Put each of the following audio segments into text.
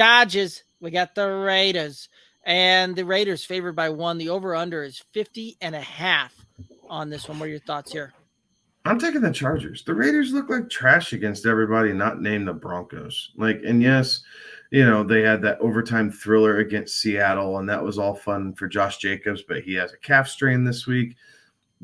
Dodgers. We got the Raiders. And the Raiders favored by 1. The over-under is 50.5 on this one. What are your thoughts here? I'm taking the Chargers. The Raiders look like trash against everybody, not named the Broncos. And yes, they had that overtime thriller against Seattle, and that was all fun for Josh Jacobs, but he has a calf strain this week.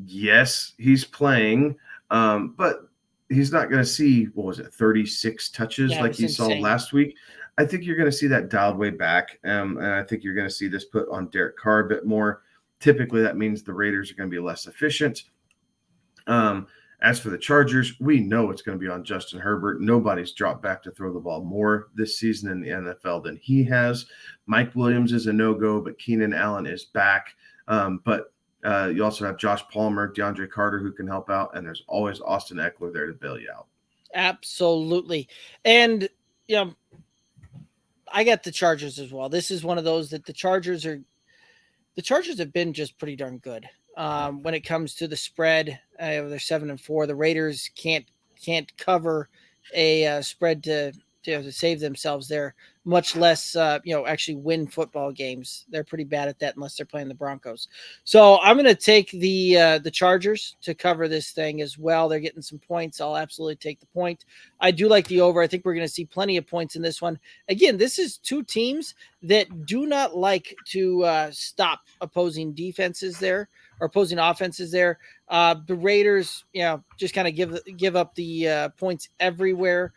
Yes, he's playing, but he's not going to see, 36 touches like he saw last week. I think you're going to see that dialed way back, and I think you're going to see this put on Derek Carr a bit more. Typically, that means the Raiders are going to be less efficient. As for the Chargers, we know it's going to be on Justin Herbert. Nobody's dropped back to throw the ball more this season in the NFL than he has. Mike Williams is a no-go, but Keenan Allen is back. But you also have Josh Palmer, DeAndre Carter, who can help out, and there's always Austin Eckler there to bail you out. Absolutely. And, I got the Chargers as well. This is one of those that the Chargers have been just pretty darn good. When it comes to the spread, they're 7-4. The Raiders can't cover a spread to save themselves there, much less actually win football games. They're pretty bad at that unless they're playing the Broncos. So I'm going to take the Chargers to cover this thing as well. They're getting some points. I'll absolutely take the point. I do like the over. I think we're going to see plenty of points in this one. Again, this is two teams that do not like to stop opposing defenses there, or opposing offenses there. The Raiders, just kind of give up the points everywhere,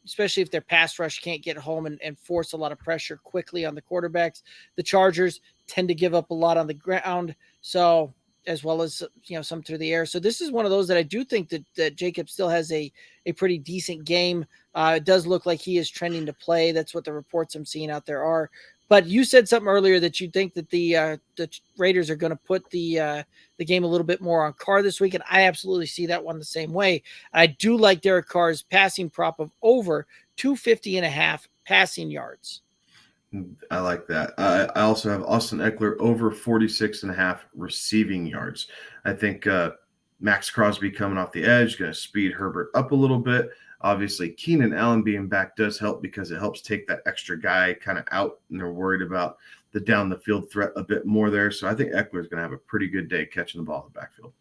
especially if their pass rush can't get home and force a lot of pressure quickly on the quarterbacks. The Chargers tend to give up a lot on the ground, so as well as some through the air. So this is one of those that I do think that Jacob still has a pretty decent game. It does look like he is trending to play. That's what the reports I'm seeing out there are. But you said something earlier that you think that the Raiders are going to put the game a little bit more on Carr this week, and I absolutely see that one the same way. I do like Derek Carr's passing prop of over 250.5 passing yards. I like that. I also have Austin Eckler over 46.5 receiving yards. I think Max Crosby coming off the edge, going to speed Herbert up a little bit. Obviously, Keenan Allen being back does help because it helps take that extra guy kind of out, and they're worried about the down the field threat a bit more there. So I think Eckler's going to have a pretty good day catching the ball in the backfield.